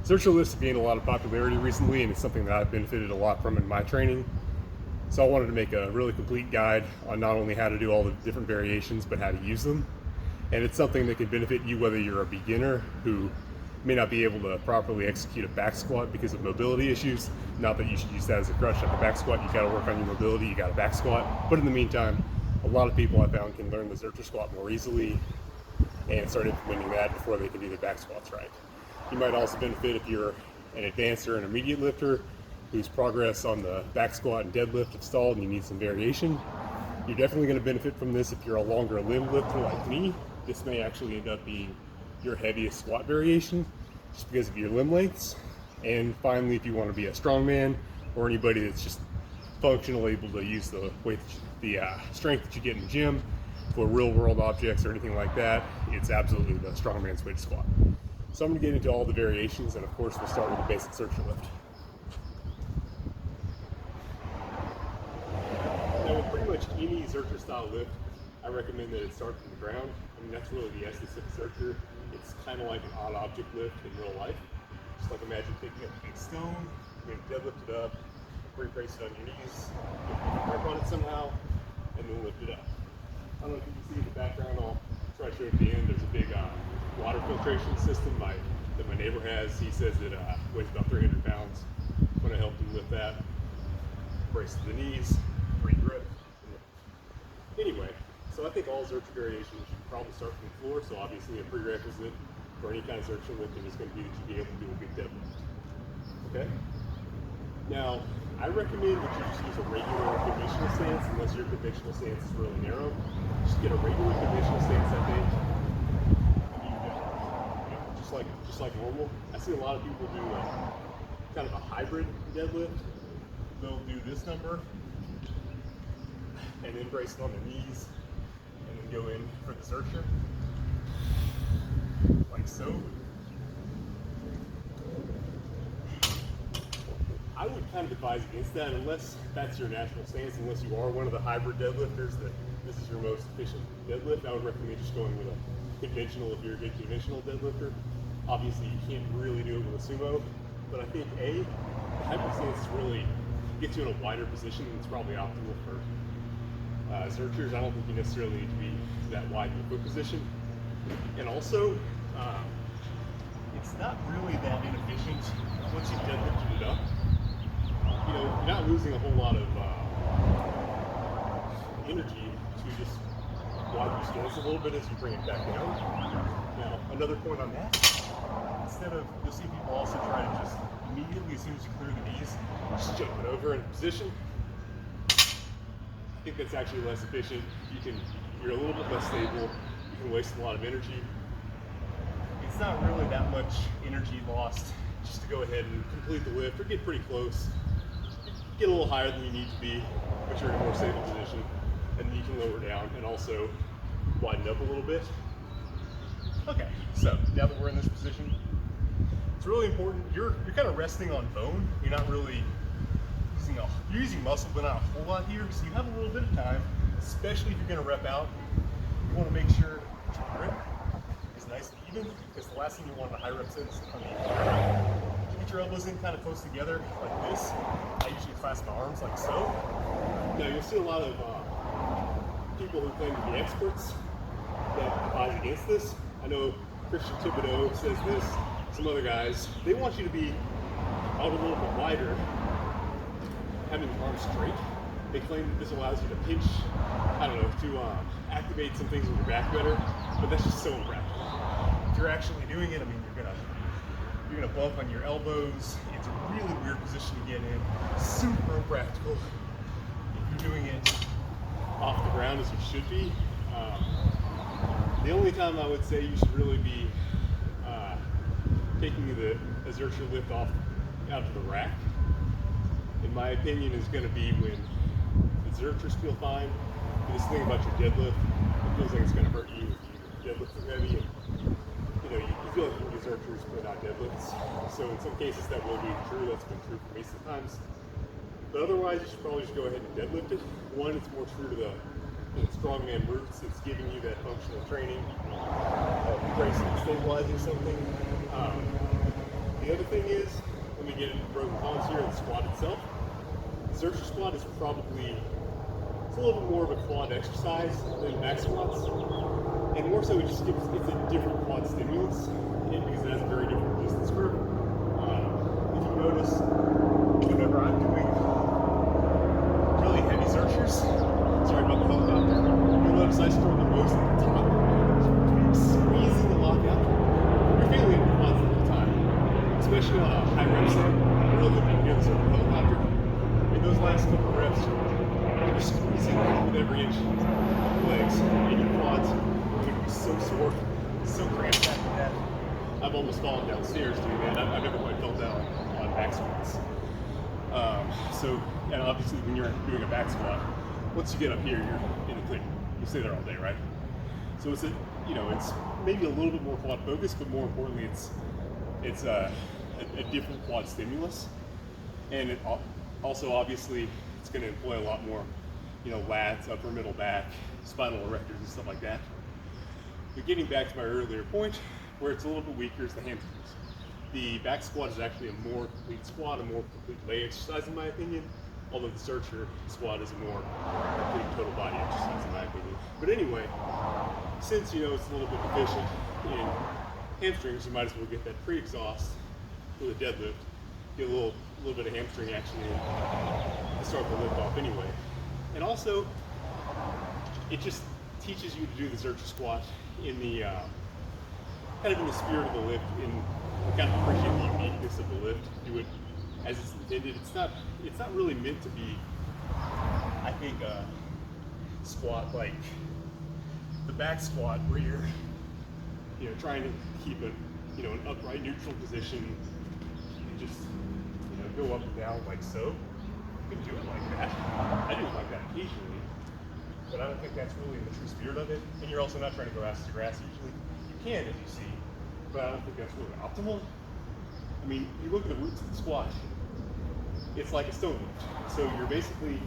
Zercher lifts have gained a lot of popularity recently, and it's something that I've benefited a lot from in my training. So I wanted to make a really complete guide on not only how to do all the different variations, but how to use them. And it's something that can benefit you whether you're a beginner who may not be able to properly execute a back squat because of mobility issues. Not that you should use that as a crutch at the back squat. You gotta work on your mobility, you gotta back squat. But in the meantime, a lot of people I found can learn the Zercher squat more easily and start implementing that before they can do their back squats right. You might also benefit if you're an advanced or an intermediate lifter whose progress on the back squat and deadlift have stalled and you need some variation. You're definitely going to benefit from this if you're a longer limb lifter like me. This may actually end up being your heaviest squat variation just because of your limb lengths. And finally, if you want to be a strongman or anybody that's just functionally able to use the weight, the strength that you get in the gym for real world objects or anything like that, it's absolutely the strongman's weight squat. So I'm going to get into all the variations, and of course we'll start with the basic Zercher lift. Now with pretty much any Zercher style lift, I recommend that it starts from the ground. I mean, that's really the essence of Zercher. It's kind of like an odd object lift in real life. Just like imagine picking up a big stone, you're going to deadlift it up, rebrace it on your knees, grip on it somehow, and then lift it up. I don't know if you can see in the background, I'll try to show it at the end. There's a big water filtration system that my neighbor has. He says it weighs about 300 pounds. When I helped him lift that, brace to the knees, re-grip. Anyway, so I think all Zercher variations should probably start from the floor. So obviously a prerequisite for any kind of Zercher lifting is going to be that you be able to do a good deadlift. Okay? Now, I recommend that you just use a regular conventional stance unless your conventional stance is really narrow. Just get a regular conventional stance, I think. Just like normal. I see a lot of people do kind of a hybrid deadlift. They'll do this number and then brace it on their knees and then go in for the Zercher, like so. I would kind of advise against that unless that's your natural stance, unless you are one of the hybrid deadlifters that this is your most efficient deadlift. I would recommend just going with a conventional if you're a good conventional deadlifter. Obviously you can't really do it with a sumo, but I think the hybrid stance really gets you in a wider position and it's probably optimal for Zerchers. I don't think you necessarily need to be that wide in the foot position. And also, it's not really that inefficient once you've deadlifted it up. You know, you're not losing a whole lot of energy to just widen your stance a little bit as you bring it back down. Now, another point on that, instead of, you'll see people also try to just immediately, as soon as you clear the knees, just jump it over in position. I think that's actually less efficient. You're a little bit less stable. You can waste a lot of energy. It's not really that much energy lost just to go ahead and complete the lift or get pretty close. Get a little higher than you need to be, but you're in a more stable position, and then you can lower down and also widen up a little bit. Okay, so now that we're in this position, it's really important. You're kind of resting on bone. You're not really you're using muscle, but not a whole lot here. So you have a little bit of time, especially if you're going to rep out. You want to make sure that your grip is nice and even, because the last thing you want in a high rep sets on the you get your elbows in kind of close together like this. I usually clasp my arms like so. Now you'll see a lot of people who claim to be experts that advise against this. I know Christian Thibodeau says this, some other guys. They want you to be out a little bit wider, having your arms straight. They claim that this allows you to pinch, I don't know, to activate some things with your back better, but that's just so impractical. If you're actually doing it, I mean, you're gonna bump on your elbows. It's a really weird position to get in. Super impractical. If you're doing it off the ground as you should be. The only time I would say you should really be taking a Zercher lift out to the rack, in my opinion, is going to be when the Zerchers feel fine. This thing about your deadlift, it feels like it's going to hurt you if you deadlift too heavy. And, you know, you feel like you can do Zerchers but not deadlifts. So in some cases that will be true. That's been true for me sometimes. But otherwise, you should probably just go ahead and deadlift it. One, it's more true to the strongman roots. It's giving you that functional training, bracing and stabilizing something. The The other thing is, let me get into the pros and cons here, the squat itself. The Zercher squat is probably, it's a little bit more of a quad exercise than back squats. And more so, it's a different quad stimulus, because it has a very different distance curve. If you notice, whenever I'm doing really heavy Zerchers, sorry about the helicopter, you'll notice I start the most at the top, squeezing the lockout. You're feeling it in your quads the whole time, especially on a high rep set. I really looking to the helicopter. In those last couple of reps, you're squeezing with every inch of your legs, and your quads are going to be so sore, so cramped after that. I've almost fallen downstairs doing that. I've never quite felt that on back squats. And obviously when you're doing a back squat, once you get up here, you're in the clear. You stay there all day, right? So it's it's maybe a little bit more quad focused, but more importantly, it's a different quad stimulus, and it also obviously it's going to employ a lot more, lats, upper middle back, spinal erectors, and stuff like that. But getting back to my earlier point, where it's a little bit weaker is the hamstrings. The back squat is actually a more complete squat, a more complete leg exercise in my opinion, although the Zercher squat is a more complete total body exercise in my opinion. But anyway, since it's a little bit deficient in hamstrings, you might as well get that pre-exhaust with a deadlift, get a little bit of hamstring action in to start the lift off anyway. And also, it just teaches you to do the Zercher squat in the kind of in the spirit of the lift, in kind of appreciate the uniqueness of the lift, do it as it's intended. It's not really meant to be, I think, a squat like the back squat where you're trying to keep an upright neutral position and just go up and down like so. You can do it like that. I do it like that occasionally, but I don't think that's really the true spirit of it. And you're also not trying to go ass to grass usually. You can, as you see, but I don't think that's really optimal. I mean, you look at the roots of the squat, it's like a stone lift. So you're basically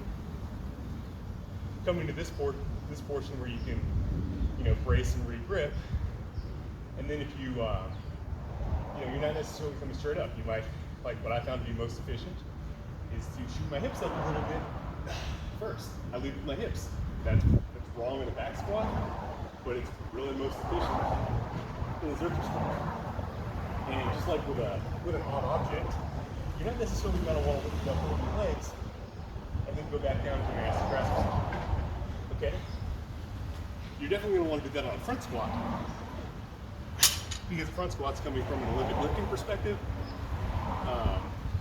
coming to this portion where you can, brace and re-grip. And then if you're not necessarily coming straight up. You might, like what I found to be most efficient, is to shoot my hips up a little bit first. I lead with my hips. That's wrong in a back squat, but it's really most efficient in a Zercher squat. And just like with an odd object, you're not necessarily going to want to lift it up over your legs and then go back down to an ass to grass position. Okay? You're definitely going to want to do that on a front squat, because the front squat's coming from an Olympic lifting perspective.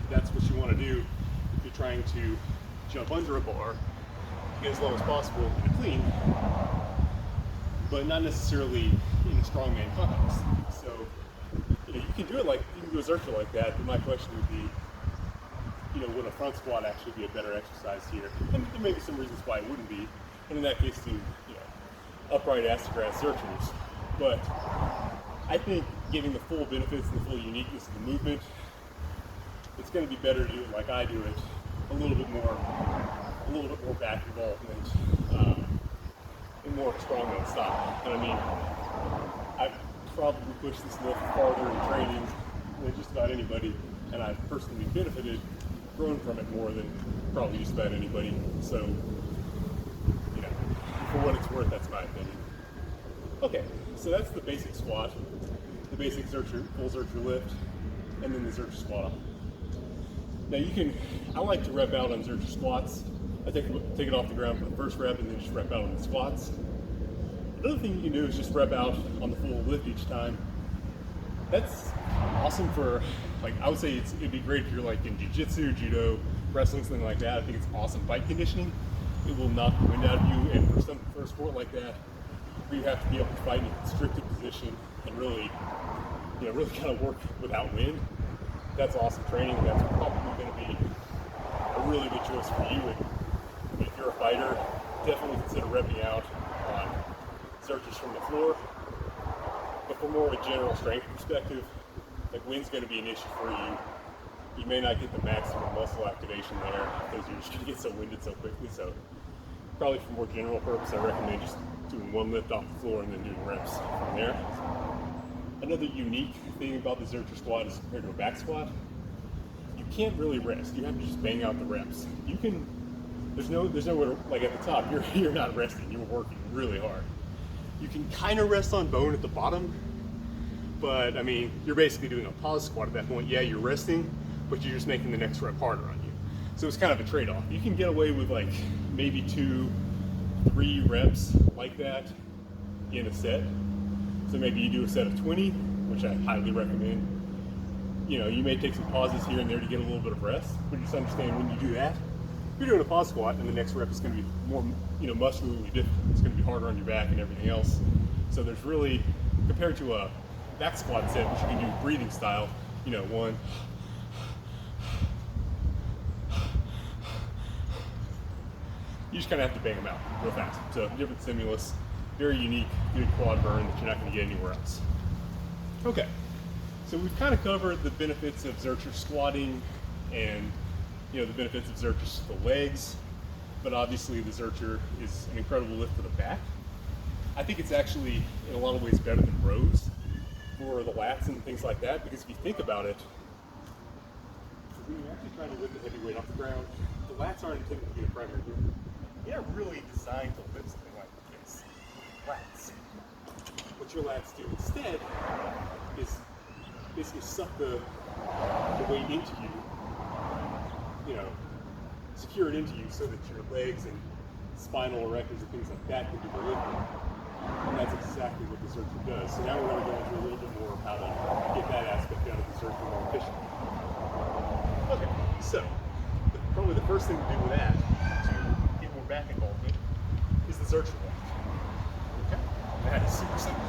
That's what you want to do if you're trying to jump under a bar to get as low as possible in a clean, but not necessarily in a strongman context. So, you can do it you can do a Zercher like that, but my question would be, would a front squat actually be a better exercise here? And there may be some reasons why it wouldn't be, and in that case, do, upright ass to grass Zerchers. But I think getting the full benefits and the full uniqueness of the movement, it's going to be better to do it like I do it, a little bit more back involvement, and more strongman style. And I mean, I've probably pushed this lift farther in training than just about anybody, and I've personally benefited, grown from it more than probably just about anybody. So, for what it's worth, that's my opinion. Okay, so that's the basic squat, the basic Zercher, full Zercher lift, and then the Zercher squat. Now I like to rep out on Zercher squats. I take it off the ground for the first rep and then just rep out on the squats. Another thing you can do is just rep out on the full lift each time. That's awesome for, I would say it'd be great if you're in jiu-jitsu, judo, wrestling, something like that. I think it's awesome bike conditioning. It will knock the wind out of you, and for a sport like that, where you have to be able to fight in a constricted position and really kind of work without wind, that's awesome training. That's probably going to be a really good choice for you. And if you're a fighter, definitely consider repping out on Zerchers from the floor. But from more of a general strength perspective, wind's going to be an issue for you. You may not get the maximum muscle activation there because you're just going to get so winded so quickly. So probably for more general purpose, I recommend just doing one lift off the floor and then doing reps from there. Another unique thing about the Zercher squat is compared to a back squat, you can't really rest. You have to just bang out the reps. You can, there's nowhere, like at the top, you're not resting, you're working really hard. You can kind of rest on bone at the bottom, but I mean, you're basically doing a pause squat at that point. Yeah, you're resting, but you're just making the next rep harder on you. So it's kind of a trade-off. You can get away with like maybe 2-3 reps like that in a set. So maybe you do a set of 20, which I highly recommend. You know, you may take some pauses here and there to get a little bit of rest, but just understand when you do that, you're doing a pause squat and the next rep is going to be more, you know, muscularly difficult. It's going to be harder on your back and everything else. So there's really, compared to a back squat set, which you can do breathing style, you know, 1, you just kind of have to bang them out real fast. So different stimulus, very unique, good quad burn that you're not going to get anywhere else. Okay, so we've kind of covered the benefits of Zercher squatting and, you know, the benefits of Zercher for the legs, but obviously the Zercher is an incredible lift for the back. I think it's actually in a lot of ways better than rows for the lats and things like that, because if you think about it, when you're actually trying to lift a heavy weight off the ground, the lats aren't intended to be the primary movement. They're not really designed to lift something like this. Lats. What your lats do instead is basically suck the weight into you, you know, secure it into you so that your legs and spinal erectors and things like that can do the lifting. And that's exactly what the Zercher does. So now we're going to go into a little bit more of how to get that aspect out of the Zercher more efficiently. Okay, so probably the first thing to do with that, to get more back involvement, is the Zercher walk. Okay, that is super simple.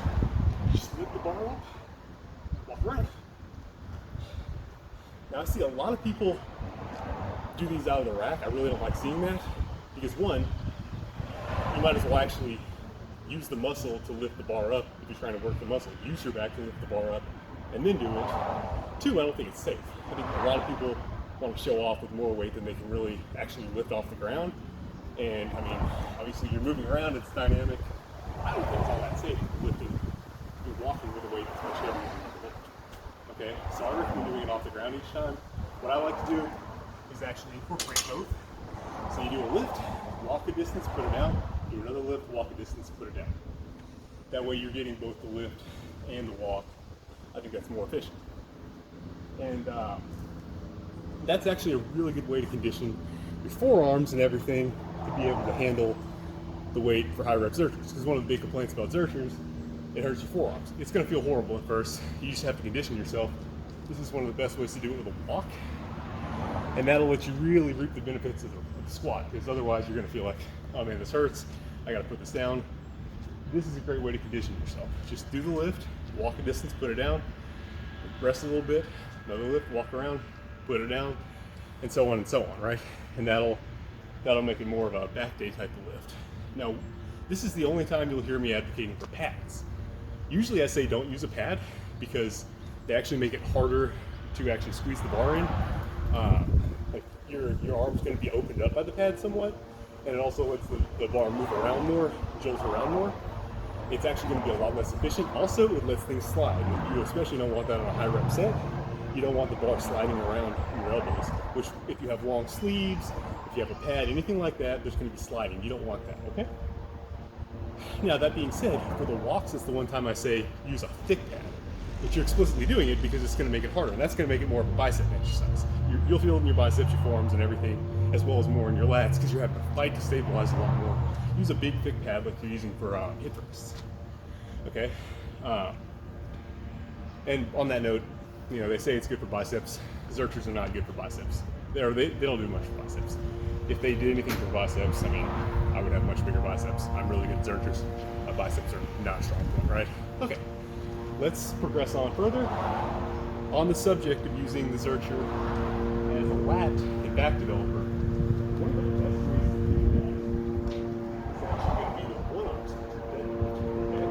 You just lift the bar up, walk around. Now I see a lot of people do these out of the rack. I really don't like seeing that, because one, you might as well actually use the muscle to lift the bar up if you're trying to work the muscle. Use your back to lift the bar up and then do it. Two, I don't think it's safe. I think a lot of people want to show off with more weight than they can really actually lift off the ground. And I mean, obviously you're moving around, it's dynamic. I don't think it's all that safe lifting. You're walking with a weight that's much heavier than you can lift. Okay, so I recommend doing it off the ground each time. What I like to do is actually incorporate both. So you do a lift, walk a distance, put it down, do another lift, walk a distance, put it down. That way you're getting both the lift and the walk. I think that's more efficient. And that's actually a really good way to condition your forearms and everything to be able to handle the weight for high rep Zerchers. Because one of the big complaints about Zerchers, it hurts your forearms. It's going to feel horrible at first. You just have to condition yourself. This is one of the best ways to do it with a walk. And that'll let you really reap the benefits of the squat, because otherwise you're going to feel like, oh man, this hurts, I got to put this down. This is a great way to condition yourself. Just do the lift, walk a distance, put it down, rest a little bit, another lift, walk around, put it down, and so on, right? And that'll make it more of a back day type of lift. Now, this is the only time you'll hear me advocating for pads. Usually I say don't use a pad because they actually make it harder to actually squeeze the bar in. Like your arm's going to be opened up by the pad somewhat, and it also lets the bar move around more, jolt around more. It's actually going to be a lot less efficient. Also, it lets things slide. You especially don't want that on a high rep set. You don't want the bar sliding around your elbows, which if you have long sleeves, if you have a pad, anything like that, there's going to be sliding. You don't want that, okay? Now, that being said, for the walks, it's the one time I say use a thick pad. But you're explicitly doing it because it's going to make it harder, and that's going to make it more of a bicep exercise. You'll feel it in your biceps, your forearms, and everything, as well as more in your lats, because you're having to fight to stabilize a lot more. Use a big, thick pad like you're using for hip thrusts. Okay? And on that note, you know, they say it's good for biceps. Zerchers are not good for biceps. They don't do much for biceps. If they did anything for biceps, I mean, I would have much bigger biceps. I'm really good at Zerchers. My biceps are not strong enough, right? Okay. Let's progress on further. On the subject of using the Zercher as a lat and back developer, one of the best ways to do that is actually going to be the one-arm Zercher. Okay?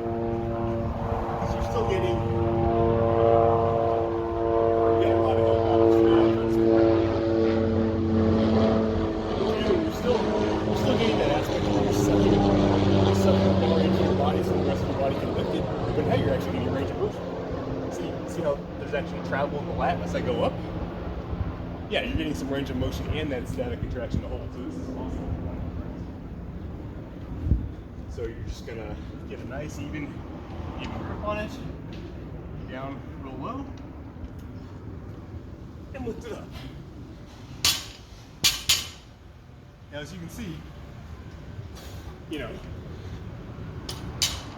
Because you're still getting a lot of help out of straight out of squat. You're still getting that aspect of you're sucking the bar into your body so the rest of your body can lift it, but now you're actually getting your range of motion. flat unless I go up. Yeah, you're getting some range of motion and that static contraction to hold. So this is awesome. So you're just gonna get a nice even grip on it. Down real low. And lift it up. Now as you can see,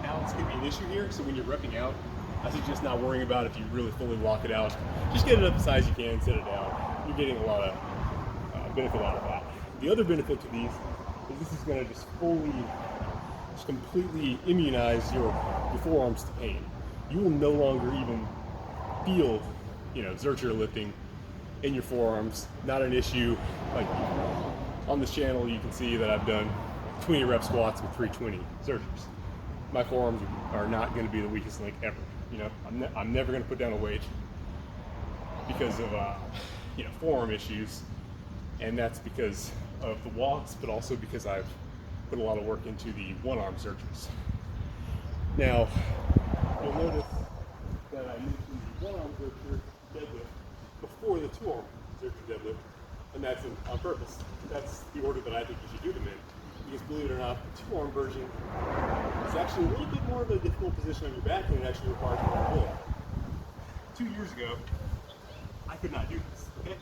balance could be an issue here. So when you're repping out, I suggest not worrying about if you really fully walk it out. Just get it up as high as you can, set it down. You're getting a lot of benefit out of that. The other benefit to these is this is going to just completely immunize your forearms to pain. You will no longer even feel, Zercher lifting in your forearms. Not an issue. Like on this channel, you can see that I've done 20 rep squats with 320 Zerchers. My forearms are not going to be the weakest link ever. I'm never going to put down a weight because of forearm issues, and that's because of the walks, but also because I've put a lot of work into the one-arm Zerchers. Now, you'll notice that I mentioned the one-arm Zercher deadlift before the two-arm Zercher deadlift, and that's on purpose. That's the order that I think you should do them in, because believe it or not, the two-arm version is actually a little bit more of a difficult position on your back, and it actually requires more mobility. 2 years ago, I could not do this, okay?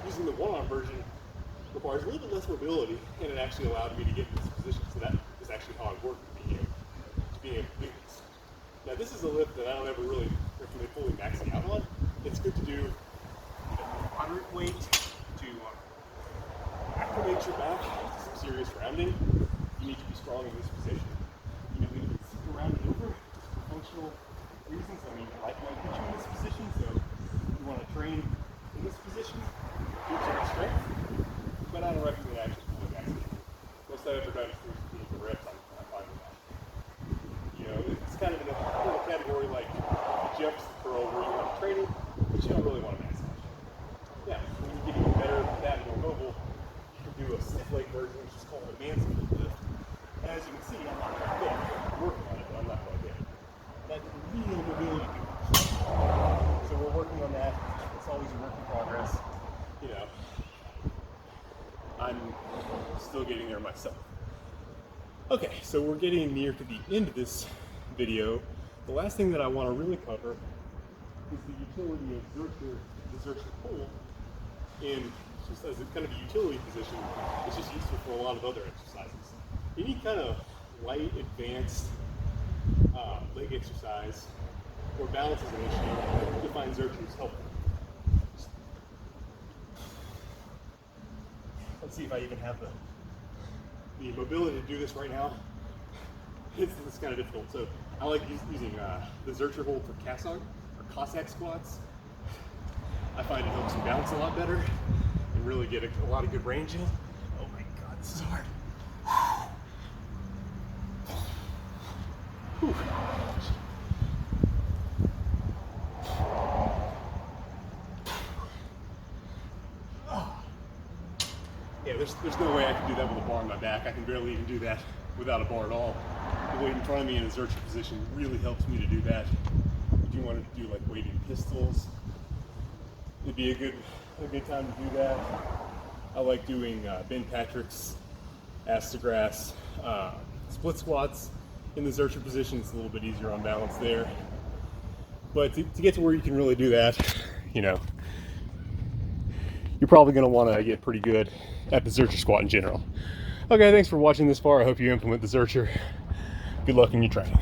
Using the one-arm version requires a little bit less mobility, and it actually allowed me to get in this position. So that is actually how I work with being able to do this. Now this is a lift that I don't ever really recommend fully maxing out on. It's good to do moderate weight to acclimate your back to some serious rounding. You need to be strong in this position. We can sit around and over for functional reasons. I mean, life might put you in this position, so you want to train in this position, do some strength, but I don't recommend actually fully maxing. Most I've ever done is 3 reps. I'm fine with that. It's kind of in a category like the jumps, the curl, where you want to train it, but you don't really want to max out. Yeah, when you get even better at that, more mobile, you can do a stiff leg version, which is called a man speed lift. And as you can see, I'm not quite there. I'm working on it, but I'm not quite there. That's real mobility. So we're working on that. It's always a work in progress. I'm still getting there myself. Okay, so we're getting near to the end of this video. The last thing that I want to really cover is the utility of the Zercher pull in just as a kind of a utility position. It's just useful for a lot of other exercises. Any kind of light, advanced leg exercise where balance is an issue, you'll find Zercher is helpful. Let's see if I even have the mobility to do this right now. It's kind of difficult. So I like using the Zercher hold for Cossack squats. I find it helps you balance a lot better and really get a lot of good range in. Oh my God, this is hard. Whew. Yeah, there's no way I can do that with a bar on my back. I can barely even do that without a bar at all. The weight in front of me in a Zercher position really helps me to do that. If you wanted to do like weighted pistols, it'd be a good time to do that. I like doing Ben Patrick's ass to grass split squats in the Zercher position. It's a little bit easier on balance there. But to get to where you can really do that, you're probably going to want to get pretty good at the Zercher squat in general. Okay, thanks for watching this far. I hope you implement the Zercher. Good luck in your training.